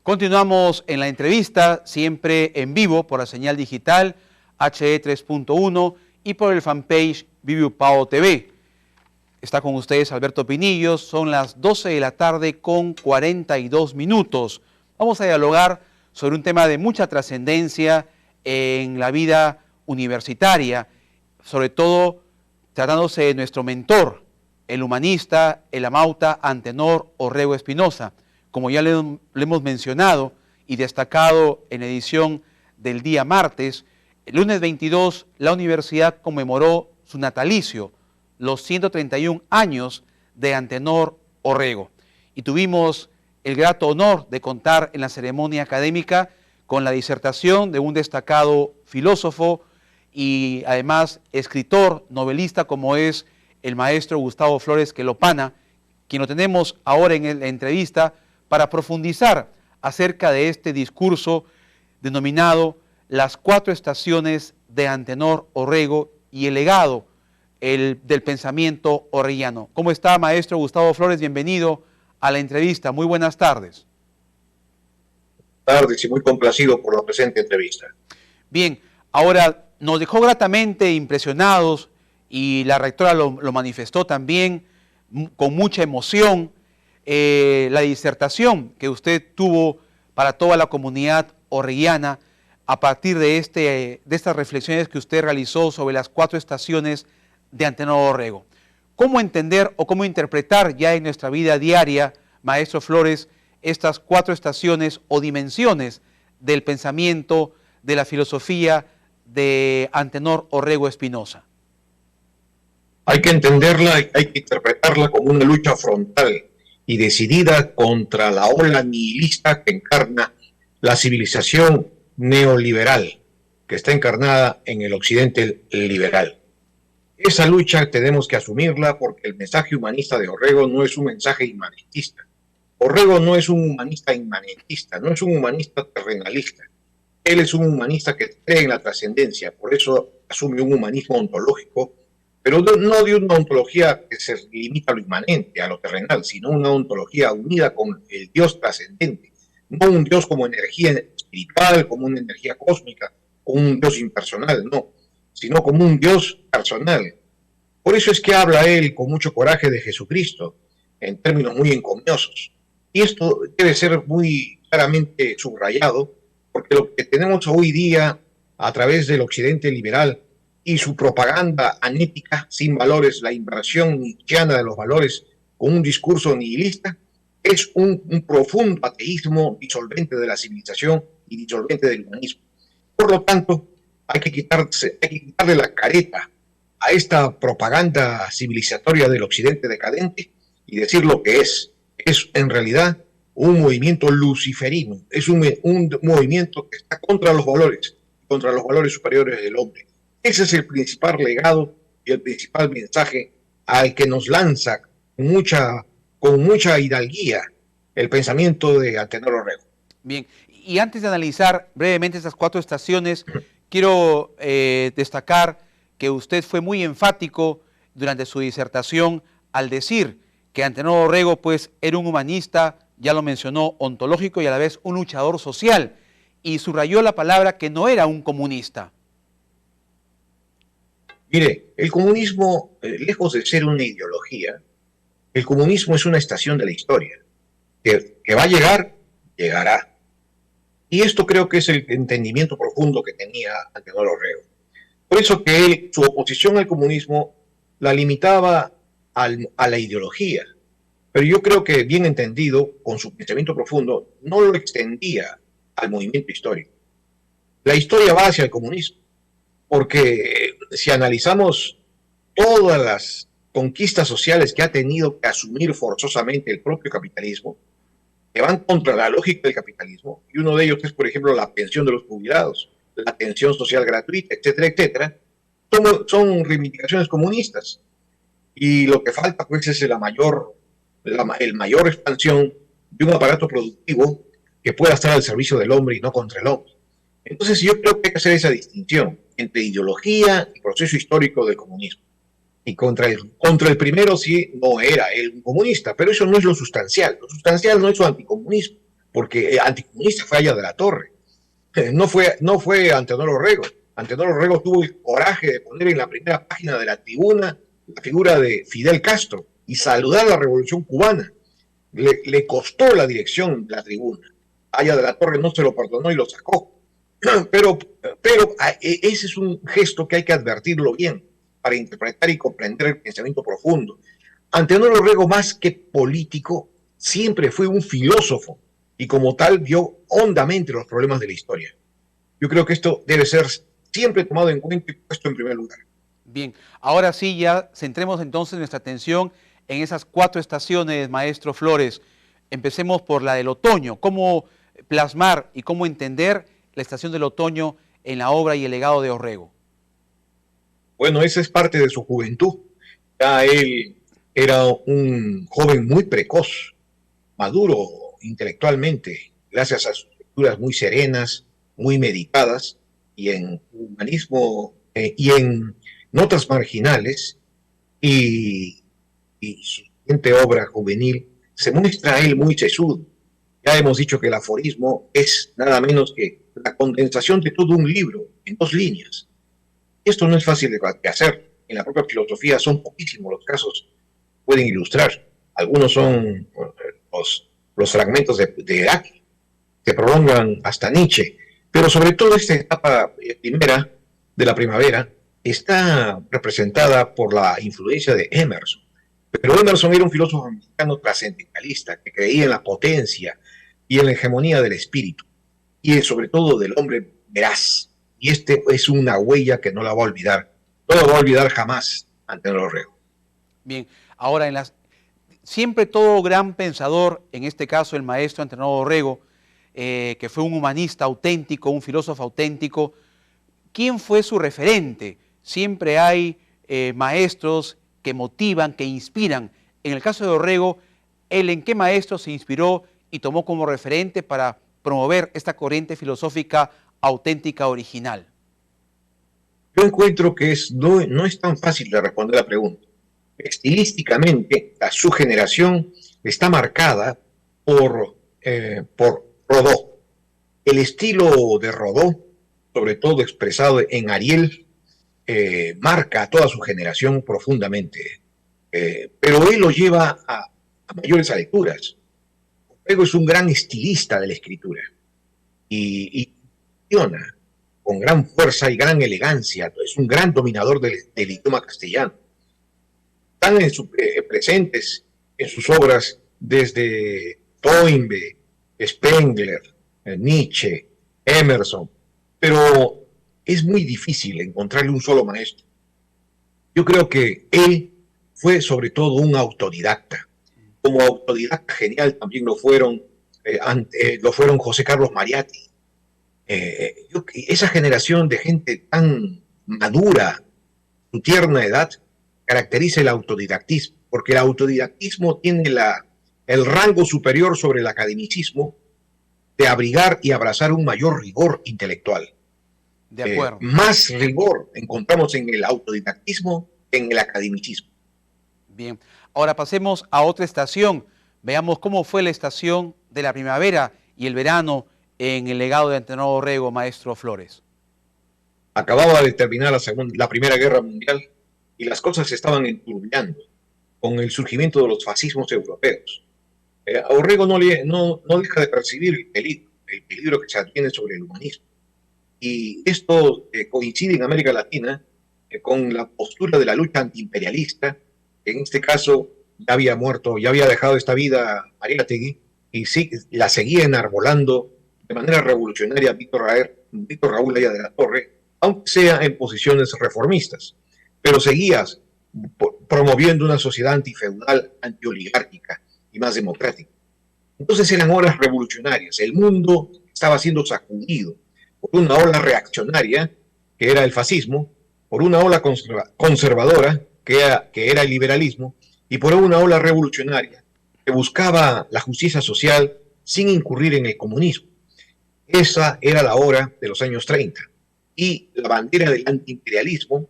Continuamos en la entrevista, siempre en vivo por la señal digital HE 3.1 y por el fanpage Viviupao TV. Está con ustedes Alberto Pinillos, son las 12 de la tarde con 42 minutos. Vamos a dialogar sobre un tema de mucha trascendencia en la vida universitaria, sobre todo tratándose de nuestro mentor, el humanista, el amauta Antenor Orrego Espinosa. Como ya le hemos mencionado y destacado en la edición del día martes, el lunes 22 la universidad conmemoró su natalicio, los 131 años de Antenor Orrego. Y tuvimos el grato honor de contar en la ceremonia académica con la disertación de un destacado filósofo y además escritor, novelista como es el maestro Gustavo Flores Quelopana, quien lo tenemos ahora en la entrevista para profundizar acerca de este discurso denominado Las 4 estaciones de Antenor Orrego y el legado del pensamiento orreguiano. ¿Cómo está, maestro Gustavo Flores? Bienvenido a la entrevista. Muy buenas tardes. Buenas tardes y muy complacido por la presente entrevista. Bien, ahora nos dejó gratamente impresionados y la rectora lo manifestó también con mucha emoción. La disertación que usted tuvo para toda la comunidad orreguiana a partir de estas reflexiones que usted realizó sobre las 4 estaciones de Antenor Orrego. ¿Cómo entender o cómo interpretar ya en nuestra vida diaria, maestro Flores, estas 4 estaciones o dimensiones del pensamiento, de la filosofía de Antenor Orrego Espinosa? Hay que entenderla y hay que interpretarla como una lucha frontal y decidida contra la ola nihilista que encarna la civilización neoliberal, que está encarnada en el occidente liberal. Esa lucha tenemos que asumirla porque el mensaje humanista de Orrego no es un mensaje inmanentista. Orrego no es un humanista inmanentista, no es un humanista terrenalista. Él es un humanista que cree en la trascendencia, por eso asume un humanismo ontológico, pero no de una ontología que se limita a lo inmanente, a lo terrenal, sino una ontología unida con el Dios trascendente. No un Dios como energía espiritual, como una energía cósmica, como un Dios impersonal, no, sino como un Dios personal. Por eso es que habla él con mucho coraje de Jesucristo, en términos muy encomiosos. Y esto debe ser muy claramente subrayado, porque lo que tenemos hoy día a través del occidente liberal y su propaganda anética, sin valores, la inversión nietzscheana de los valores con un discurso nihilista, es un profundo ateísmo disolvente de la civilización y disolvente del humanismo. Por lo tanto, hay que quitarle la careta a esta propaganda civilizatoria del occidente decadente y decir lo que es. Es en realidad un movimiento luciferino, es un movimiento que está contra los valores superiores del hombre. Ese es el principal legado y el principal mensaje al que nos lanza con mucha hidalguía el pensamiento de Antenor Orrego. Bien, y antes de analizar brevemente estas 4 estaciones, quiero destacar que usted fue muy enfático durante su disertación al decir que Antenor Orrego pues era un humanista, ya lo mencionó, ontológico y a la vez un luchador social, y subrayó la palabra que no era un comunista. Mire, el comunismo, lejos de ser una ideología, el comunismo es una estación de la historia, que va a llegar, llegará. Y esto creo que es el entendimiento profundo que tenía Antenor Orrego. Por eso que él, su oposición al comunismo la limitaba a la ideología. Pero yo creo que, bien entendido, con su pensamiento profundo, no lo extendía al movimiento histórico. La historia va hacia el comunismo, porque si analizamos todas las conquistas sociales que ha tenido que asumir forzosamente el propio capitalismo, que van contra la lógica del capitalismo, y uno de ellos es, por ejemplo, la pensión de los jubilados, la atención social gratuita, etcétera, etcétera, son reivindicaciones comunistas. Y lo que falta, pues, es la mayor expansión de un aparato productivo que pueda estar al servicio del hombre y no contra el hombre. Entonces yo creo que hay que hacer esa distinción entre ideología y proceso histórico del comunismo. Y contra el primero sí no era él un comunista, pero eso no es lo sustancial. Lo sustancial no es su anticomunismo. porque anticomunista fue Aya de la Torre, no fue Antenor Orrego. Antenor Orrego tuvo el coraje de poner en la primera página de la Tribuna la figura de Fidel Castro y saludar la Revolución Cubana. Le costó la dirección de la Tribuna. Aya de la Torre no se lo perdonó y lo sacó. Pero ese es un gesto que hay que advertirlo bien para interpretar y comprender el pensamiento profundo. Antenor Orrego, más que político, siempre fue un filósofo y como tal vio hondamente los problemas de la historia. Yo creo que esto debe ser siempre tomado en cuenta y puesto en primer lugar. Bien, ahora sí ya centremos entonces nuestra atención en esas 4 estaciones, maestro Flores. Empecemos por la del otoño. ¿Cómo plasmar y cómo entender la estación del otoño en la obra y el legado de Orrego? Bueno, esa es parte de su juventud. Ya él era un joven muy precoz, maduro intelectualmente, gracias a sus lecturas muy serenas, muy meditadas, y en humanismo y en notas marginales, y su siguiente obra juvenil se muestra a él muy sesudo. Ya hemos dicho que el aforismo es nada menos que la condensación de todo un libro en 2 líneas. Esto no es fácil de hacer. En la propia filosofía son poquísimos los casos que pueden ilustrar. Algunos son los fragmentos de Heraclito, que prolongan hasta Nietzsche. Pero sobre todo esta etapa primera de la primavera está representada por la influencia de Emerson. Pero Emerson era un filósofo mexicano trascendentalista que creía en la potencia y en la hegemonía del espíritu y sobre todo del hombre veraz. Y este es una huella que no la va a olvidar, no la va a olvidar jamás Antenor Orrego. Bien, ahora siempre todo gran pensador, en este caso el maestro Antenor Orrego, que fue un humanista auténtico, un filósofo auténtico, ¿quién fue su referente? Siempre hay maestros que motivan, que inspiran. En el caso de Orrego, ¿él en qué maestro se inspiró y tomó como referente para promover esta corriente filosófica auténtica, original? Yo encuentro que no es tan fácil de responder la pregunta. Estilísticamente, su generación está marcada por Rodó. El estilo de Rodó, sobre todo expresado en Ariel, marca a toda su generación profundamente. Pero él lo lleva a mayores lecturas. Orrego es un gran estilista de la escritura y funciona con gran fuerza y gran elegancia. Es un gran dominador del idioma castellano. Están presentes en sus obras desde Toynbee, Spengler, Nietzsche, Emerson, pero es muy difícil encontrarle un solo maestro. Yo creo que él fue sobre todo un autodidacta. Como autodidacta genial también lo fueron José Carlos Mariatti. Esa generación de gente tan madura, su tierna edad, caracteriza el autodidactismo, porque el autodidactismo tiene el rango superior sobre el academicismo de abrigar y abrazar un mayor rigor intelectual. De acuerdo. Más rigor encontramos en el autodidactismo que en el academicismo. Bien, ahora pasemos a otra estación. Veamos cómo fue la estación de la primavera y el verano en el legado de Antenor Orrego, maestro Flores. Acababa de terminar la Primera Guerra Mundial y las cosas se estaban enturbiando con el surgimiento de los fascismos europeos. Orrego no deja de percibir el peligro que se adviene sobre el humanismo. Y esto coincide en América Latina con la postura de la lucha antiimperialista, que en este caso ya había muerto, ya había dejado esta vida Mariátegui, y sí, la seguía enarbolando de manera revolucionaria Víctor Raúl Aya de la Torre, aunque sea en posiciones reformistas, pero seguía promoviendo una sociedad antifeudal, antioligárquica y más democrática. Entonces eran horas revolucionarias, el mundo estaba siendo sacudido por una ola reaccionaria, que era el fascismo, por una ola conservadora, que era el liberalismo, y por una ola revolucionaria que buscaba la justicia social sin incurrir en el comunismo. Esa era la hora de los años 30, y la bandera del antiimperialismo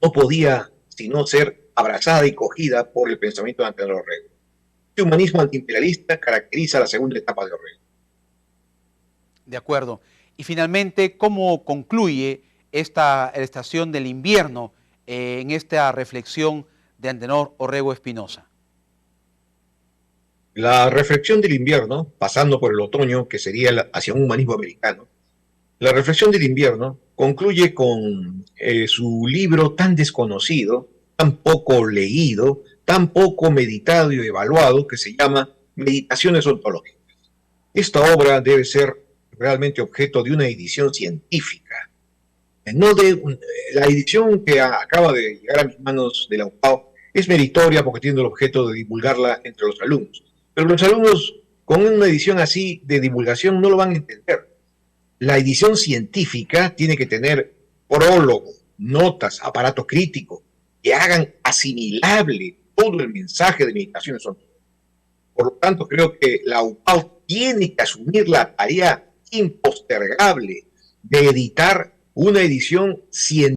no podía sino ser abrazada y cogida por el pensamiento de Antenor Orrego. Este humanismo antiimperialista caracteriza la segunda etapa de Orrego. De acuerdo. Y finalmente, ¿cómo concluye esta estación del invierno en esta reflexión de Antenor Orrego Espinosa? La reflexión del invierno, pasando por el otoño, que sería hacia un humanismo americano, la reflexión del invierno concluye con su libro tan desconocido, tan poco leído, tan poco meditado y evaluado, que se llama Meditaciones ontológicas. Esta obra debe ser realmente objeto de una edición científica, no de la edición que acaba de llegar a mis manos de la UPAO es meritoria porque tiene el objeto de divulgarla entre los alumnos. Pero los alumnos con una edición así de divulgación no lo van a entender. La edición científica tiene que tener prólogo, notas, aparato crítico, que hagan asimilable todo el mensaje de Meditaciones ontológicas. Por lo tanto, creo que la UPAO tiene que asumir la tarea impostergable de editar una edición científica